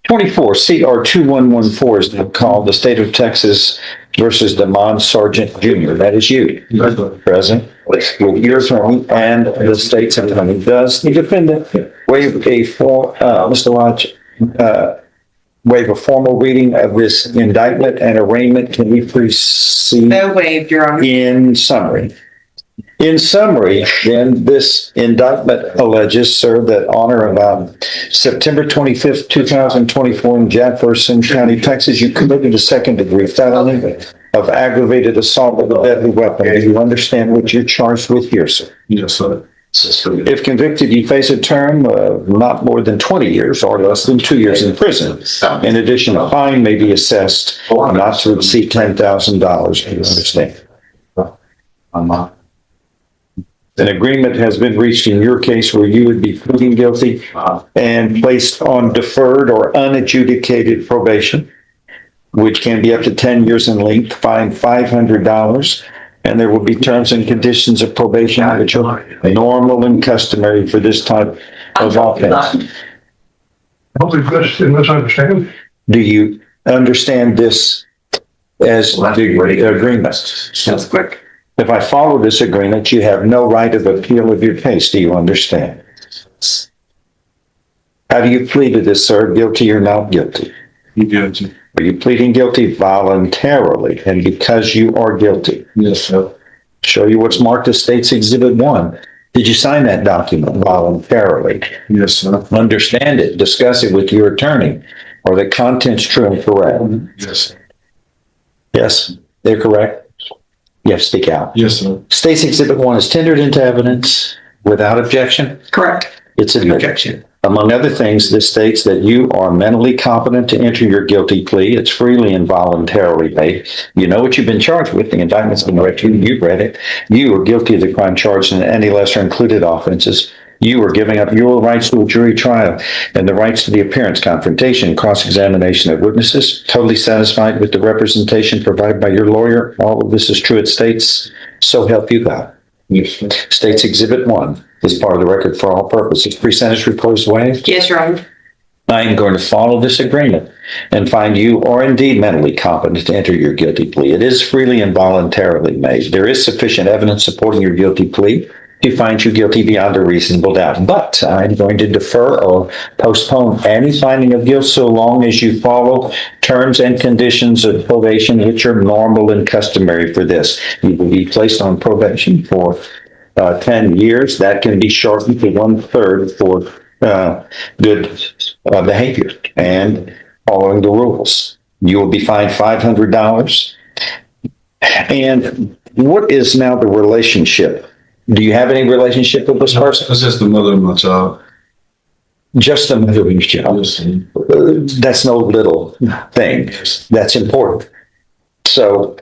24 CR 2114 is now called the State of Texas versus Demond Sargent Jr. That is you, present, with your attorney and the state's attorney. Does the defendant waive Mr. Lodge, waive a formal reading of this indictment and arraignment? Can we proceed? No waived, Your Honor. In summary, then this indictment alleges, sir, that on or about September 25th, 2024 in Jefferson County, Texas, you committed a second-degree felony of aggravated assault with a deadly weapon. Do you understand what you're charged with here, sir? Yes, sir. If convicted, you face a term of not more than 20 years or less than 2 years in prison. In addition, a fine may be assessed not to exceed $10,000. Do you understand? An agreement has been reached in your case where you would be pleading guilty and placed on deferred or unadjudicated probation, which can be up to 10 years in length, fined $500, and there will be terms and conditions of probation which are normal and customary for this type of offense. Hopefully, misunderstand. Do you understand this as the agreement? That's quick. If I follow this agreement, you have no right of appeal of your case. Do you understand? How do you plead to this, sir? Guilty or not guilty? Guilty. Are you pleading guilty voluntarily and because you are guilty? Yes, sir. Show you what's marked as State's Exhibit 1. Did you sign that document voluntarily? Yes, sir. Understand it. Discuss it with your attorney. Are the contents true and correct? Yes. Yes, they're correct. Yes, speak out. Yes, sir. State's Exhibit 1 is tendered into evidence without objection. Correct. It's an objection. Among other things, this states that you are mentally competent to enter your guilty plea. It's freely and voluntarily made. You know what you've been charged with. The indictment's been read to you. You've read it. You are guilty of the crime charged in any lesser included offenses. You are giving up your rights to a jury trial and the rights to the appearance, confrontation, cross-examination of witnesses. Totally satisfied with the representation provided by your lawyer. All of this is true. It states, so help you God. Yes, sir. State's Exhibit 1 is part of the record for all purposes. Pre-sentence report is waived. Yes, Your Honor. I am going to follow this agreement and find you are indeed mentally competent to enter your guilty plea. It is freely and voluntarily made. There is sufficient evidence supporting your guilty plea to find you guilty beyond a reasonable doubt. But I'm going to defer or postpone any finding of guilt so long as you follow terms and conditions of probation, which are normal and customary for this. You will be placed on probation for 10 years. That can be shortened to 1/3 for good behavior and following the rules. You will be fined $500. And what is now the relationship? Do you have any relationship with this person? That's just the mother of my child. Just a mother of your child. Yes, sir. That's no little thing. That's important. So,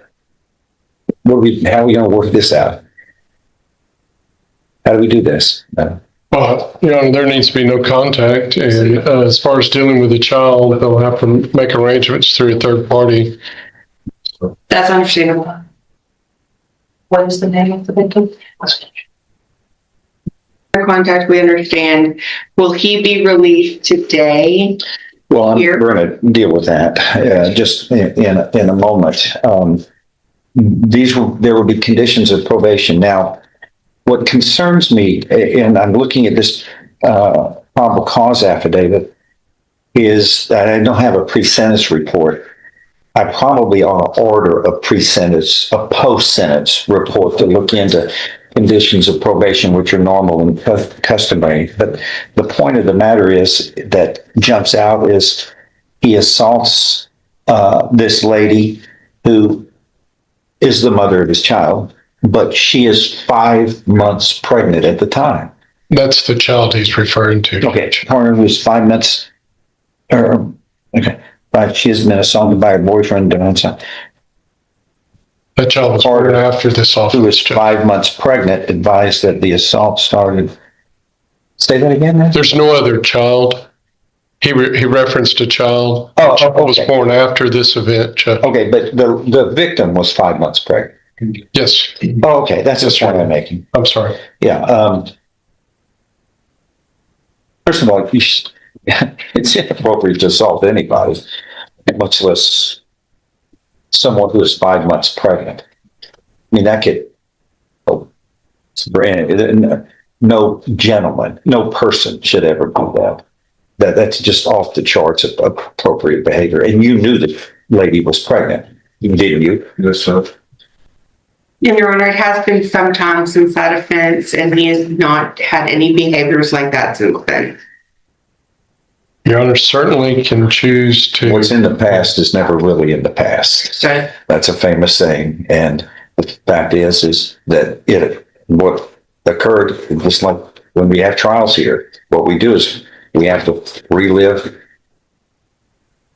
how are we going to work this out? How do we do this? Well, you know, there needs to be no contact, and as far as dealing with the child, they'll have to make arrangements through a third party. That's understandable. What is the name of the victim? Contact, we understand. Will he be released today? Well, Here. we're going to deal with that just in a moment. There will be conditions of probation. Now, what concerns me, and I'm looking at this probable cause affidavit, is that I don't have a pre-sentence report. I probably ought to order a post-sentence report to look into conditions of probation, which are normal and customary. But the point of the matter is that jumps out is he assaults this lady who is the mother of his child, but she is 5 months pregnant at the time. That's the child he's referring to. Okay, her was 5 months. Okay, but she has been assaulted by her boyfriend. That child was born after this Who offense. was 5 months pregnant, advised that the assault started. Say that again, man? There's no other child. He referenced a child Oh, that was okay. born after this event, Chuck. Okay, but the victim was 5 months pregnant. Yes, Oh, okay, that's the point I'm making. I'm sorry. Yeah. First of all, it's inappropriate to assault anybody, much less someone who is 5 months pregnant. I mean, that could, oh, no gentleman, no person should ever do that. That's just off the charts of appropriate behavior. And you knew the lady was pregnant, didn't you? Yes, sir. And Your Honor, it has been some time since that offense, and he has not had any behaviors like that since then. Your Honor certainly can choose to. What's in the past is never really in the past. So, That's a famous saying. And the fact is that what occurred, just like when we have trials here, what we do is we have to relive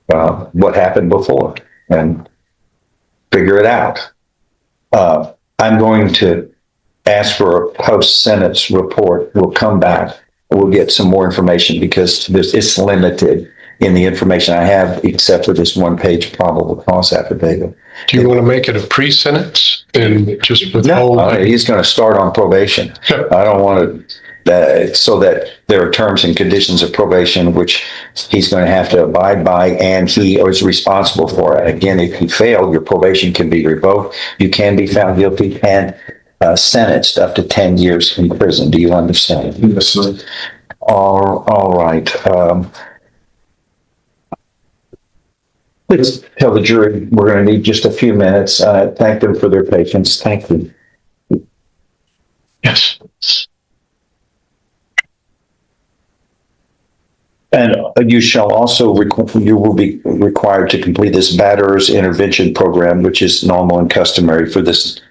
what happened before and figure it out. I'm going to ask for a post-sentence report. We'll come back. We'll get some more information because it's limited in the information I have, except for this one-page probable cause affidavit. Do you want to make it a pre-sentence and just withhold? No, he's going to start on probation. I don't want to, so that there are terms and conditions of probation which he's going to have to abide by, and he is responsible for it. Again, if you fail, your probation can be revoked. You can be found guilty and sentenced up to 10 years in prison. Do you understand? Yes, sir. All right. Let's tell the jury we're going to need just a few minutes. Thank them for their patience. Thank you. Yes. And you shall also, you will be required to complete this batterers intervention program, which is normal and customary for this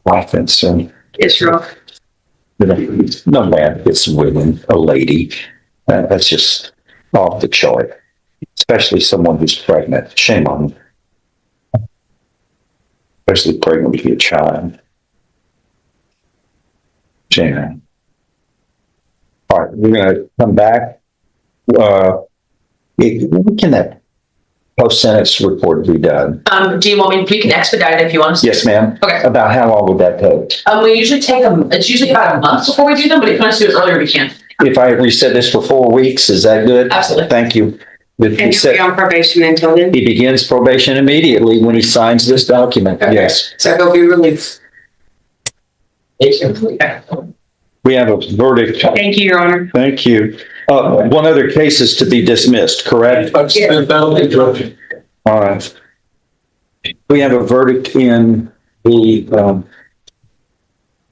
offense. And it's wrong. no man gets women, a lady. That's just off the chart, especially someone who's pregnant. Shame on them. Especially pregnant with your child. Shame on them. All right, we're going to come back. When can that post-sentence report be done? Do you want me, we can expedite it if you want us to. Yes, ma'am. Okay. About how long would that take? We usually take it's usually about a month before we do them, but if you want us to do it earlier, we can. If I reset this for 4 weeks, is that good? Absolutely. Thank you. If And he'll be on probation until then. he begins probation immediately when he signs this document. Okay. Yes. So he'll be released. We have a verdict. Thank you, Your Honor. Thank you. One other case is to be dismissed, correct? All right. We have a verdict in the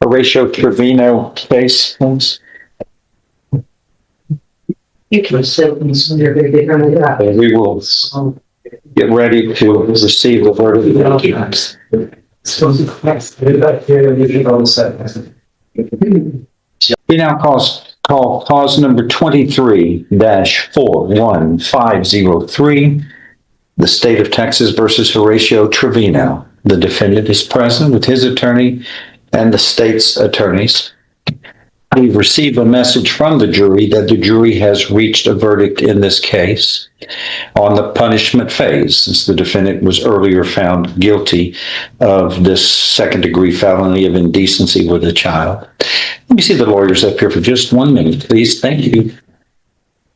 Horatio Trevino case, please. You can sit. We will get ready to receive the verdict. We now call cause number 23-41503, the state of Texas versus Horatio Trevino. The defendant is present with his attorney and the state's attorneys. We've received a message from the jury that the jury has reached a verdict in this case on the punishment phase, since the defendant was earlier found guilty of this second-degree felony of indecency with a child. Let me see the lawyers up here for just 1 minute, please. Thank you.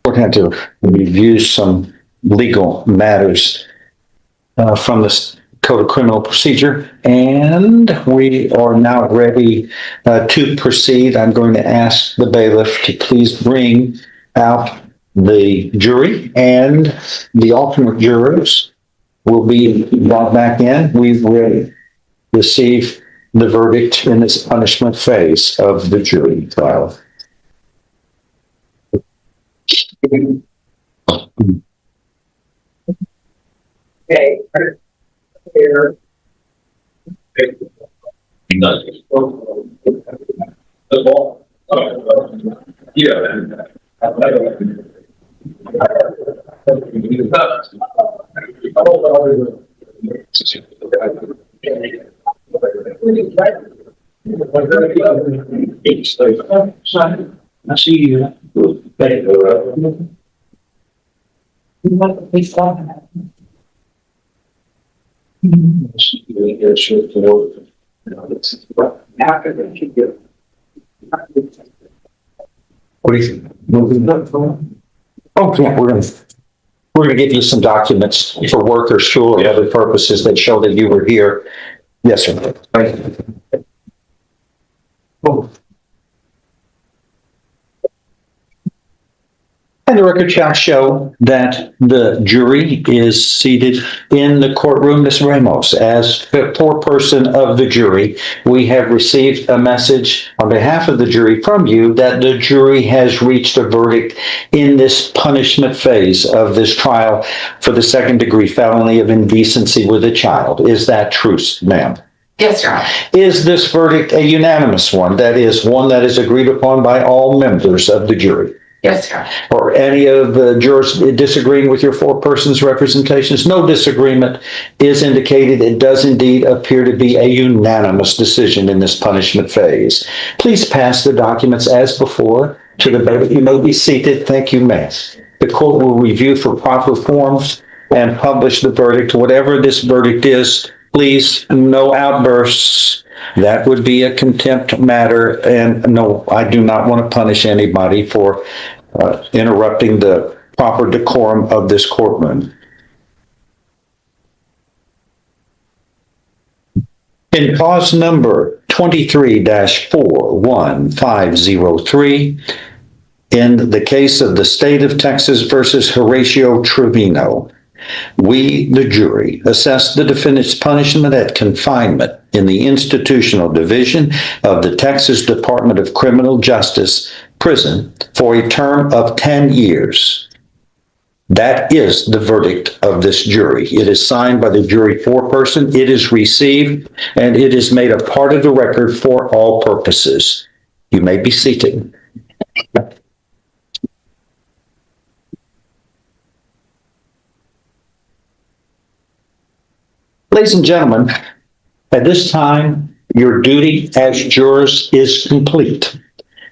We're going to review some legal matters from this Code of Criminal Procedure, and we are now ready to proceed. I'm going to ask the bailiff to please bring out the jury, and the alternate jurors will be brought back in. We've received the verdict in this punishment phase of the jury trial. Okay. Here. I see you. What do you think? Oh, yeah, we're gonna give you some documents for work or school or other purposes that show that you were here. Yes, sir. Oh. And the record shall show that the jury is seated in the courtroom, Ms. Ramos. As the foreperson of the jury, we have received a message on behalf of the jury from you that the jury has reached a verdict in this punishment phase of this trial for the second-degree felony of indecency with a child. Is that true, ma'am? Yes, Your Honor. Is this verdict a unanimous one? That is, one that is agreed upon by all members of the jury? Yes, Your Honor. Or any of the jurors disagreeing with your foreperson's representations? No disagreement is indicated. It does indeed appear to be a unanimous decision in this punishment phase. Please pass the documents as before to the bench. You may be seated. Thank you, ma'am. The court will review for proper forms and publish the verdict. Whatever this verdict is, please, no outbursts. That would be a contempt matter, and no, I do not want to punish anybody for interrupting the proper decorum of this courtroom. In clause number 23-41503, in the case of the state of Texas versus Horatio Trevino, we, the jury, assess the defendant's punishment at confinement in the institutional division of the Texas Department of Criminal Justice prison for a term of 10 years. That is the verdict of this jury. It is signed by the jury foreperson. It is received, and it is made a part of the record for all purposes. You may be seated. Ladies and gentlemen, at this time, your duty as jurors is complete.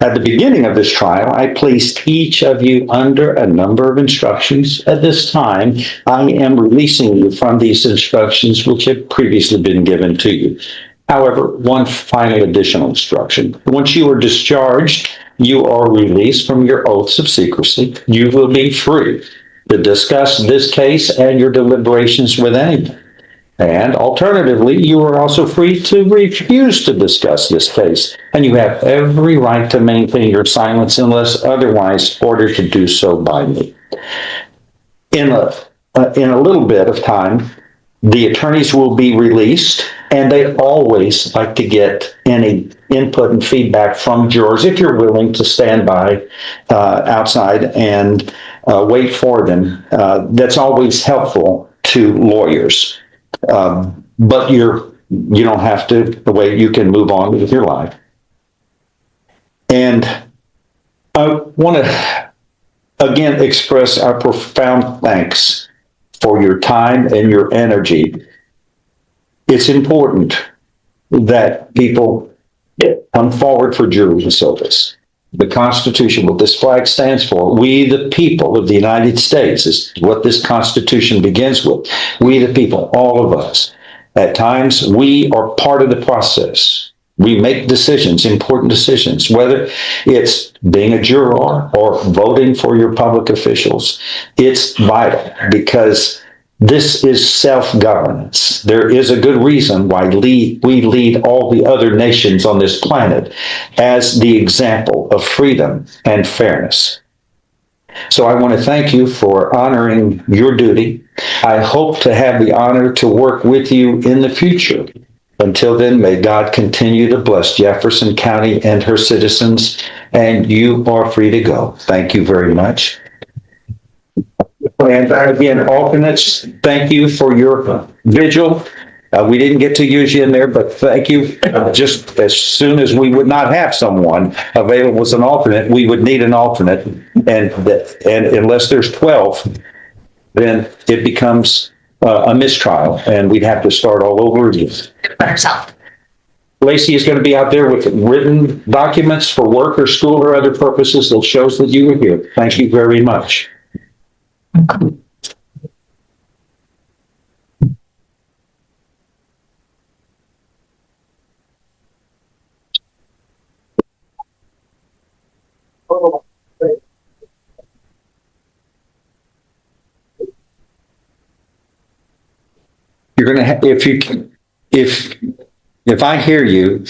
At the beginning of this trial, I placed each of you under a number of instructions. At this time, I am releasing you from these instructions which have previously been given to you. However, one final additional instruction. Once you are discharged, you are released from your oaths of secrecy. You will be free to discuss this case and your deliberations with anyone. And alternatively, you are also free to refuse to discuss this case, and you have every right to maintain your silence unless otherwise ordered to do so by me. In a little bit of time, the attorneys will be released, and they always like to get any input and feedback from jurors if you're willing to stand by outside and wait for them. That's always helpful to lawyers. But you don't have to, the way you can move on with your life. And I want to again express our profound thanks for your time and your energy. It's important that people come forward for jury service. The Constitution, what this flag stands for, we the people of the United States, is what this Constitution begins with. We the people, all of us. At times, we are part of the process. We make decisions, important decisions, whether it's being a juror or voting for your public officials. It's vital because this is self-governance. There is a good reason why we lead all the other nations on this planet as the example of freedom and fairness. So I want to thank you for honoring your duty. I hope to have the honor to work with you in the future. Until then, may God continue to bless Jefferson County and her citizens, and you are free to go. Thank you very much. And again, alternates, thank you for your vigil. We didn't get to use you in there, but thank you. Just as soon as we would not have someone available as an alternate, we would need an alternate. And unless there's 12, then it becomes a mistrial, and we'd have to start all over again. By herself. Lacey is going to be out there with written documents for work or school or other purposes that shows that you were here. Thank you very much. You're going to, if I hear you,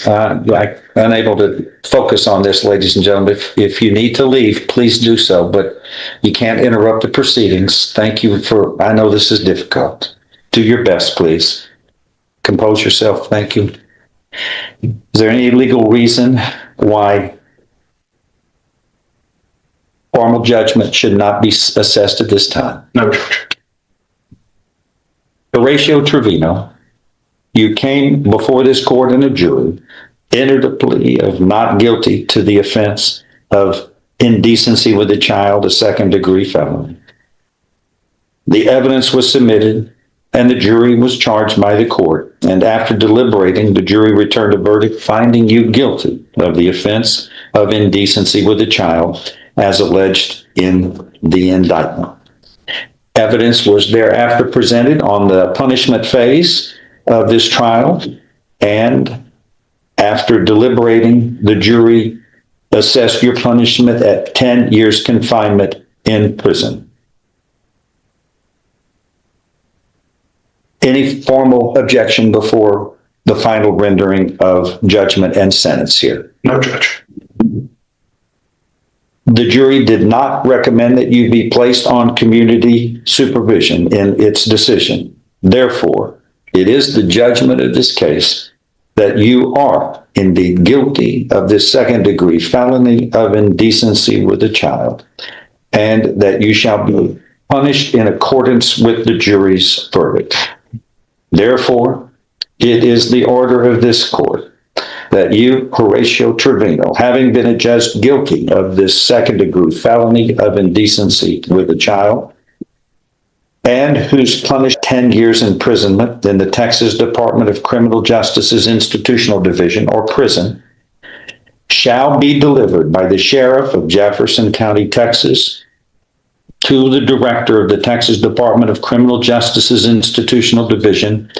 like unable to focus on this, ladies and gentlemen, if you need to leave, please do so, but you can't interrupt the proceedings. Thank you I know this is difficult. Do your best, please. Compose yourself. Thank you. Is there any legal reason why formal judgment should not be assessed at this time? No, Judge. Horatio Trevino, you came before this court and a jury, entered a plea of not guilty to the offense of indecency with a child, a second-degree felony. The evidence was submitted, and the jury was charged by the court. And after deliberating, the jury returned a verdict finding you guilty of the offense of indecency with a child, as alleged in the indictment. Evidence was thereafter presented on the punishment phase of this trial, and after deliberating, the jury assessed your punishment at 10 years confinement in prison. Any formal objection before the final rendering of judgment and sentence here? No, Judge. The jury did not recommend that you be placed on community supervision in its decision. Therefore, it is the judgment of this case that you are indeed guilty of this second-degree felony of indecency with a child, and that you shall be punished in accordance with the jury's verdict. Therefore, it is the order of this court that you, Horatio Trevino, having been adjudged guilty of this second-degree felony of indecency with a child, and who's punished 10 years imprisonment in the Texas Department of Criminal Justice's Institutional Division, or prison, shall be delivered by the Sheriff of Jefferson County, Texas, to the Director of the Texas Department of Criminal Justice's Institutional Division,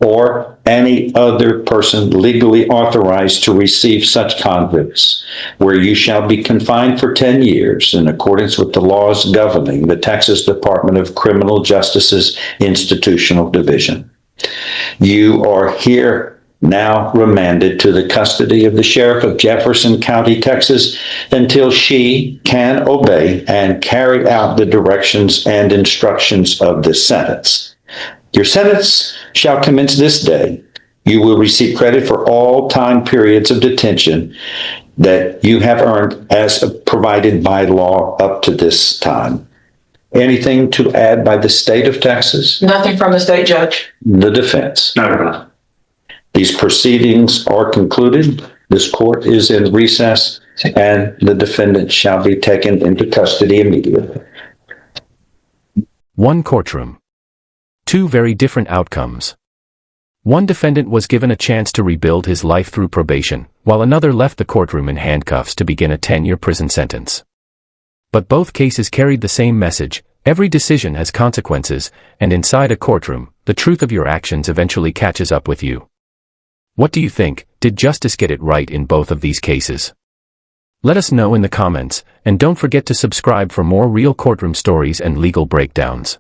or any other person legally authorized to receive such convicts, where you shall be confined for 10 years in accordance with the laws governing the Texas Department of Criminal Justice's Institutional Division. You are here now remanded to the custody of the Sheriff of Jefferson County, Texas, until she can obey and carry out the directions and instructions of this sentence. Your sentence shall commence this day. You will receive credit for all time periods of detention that you have earned as provided by law up to this time. Anything to add by the state of Texas? Nothing from the state judge. The defense? No, Your Honor. These proceedings are concluded. This court is in recess, and the defendant shall be taken into custody immediately. One courtroom. Two very different outcomes. One defendant was given a chance to rebuild his life through probation, while another left the courtroom in handcuffs to begin a 10-year prison sentence. But both cases carried the same message: every decision has consequences, and inside a courtroom, the truth of your actions eventually catches up with you. What do you think? Did justice get it right in both of these cases? Let us know in the comments, and don't forget to subscribe for more real courtroom stories and legal breakdowns.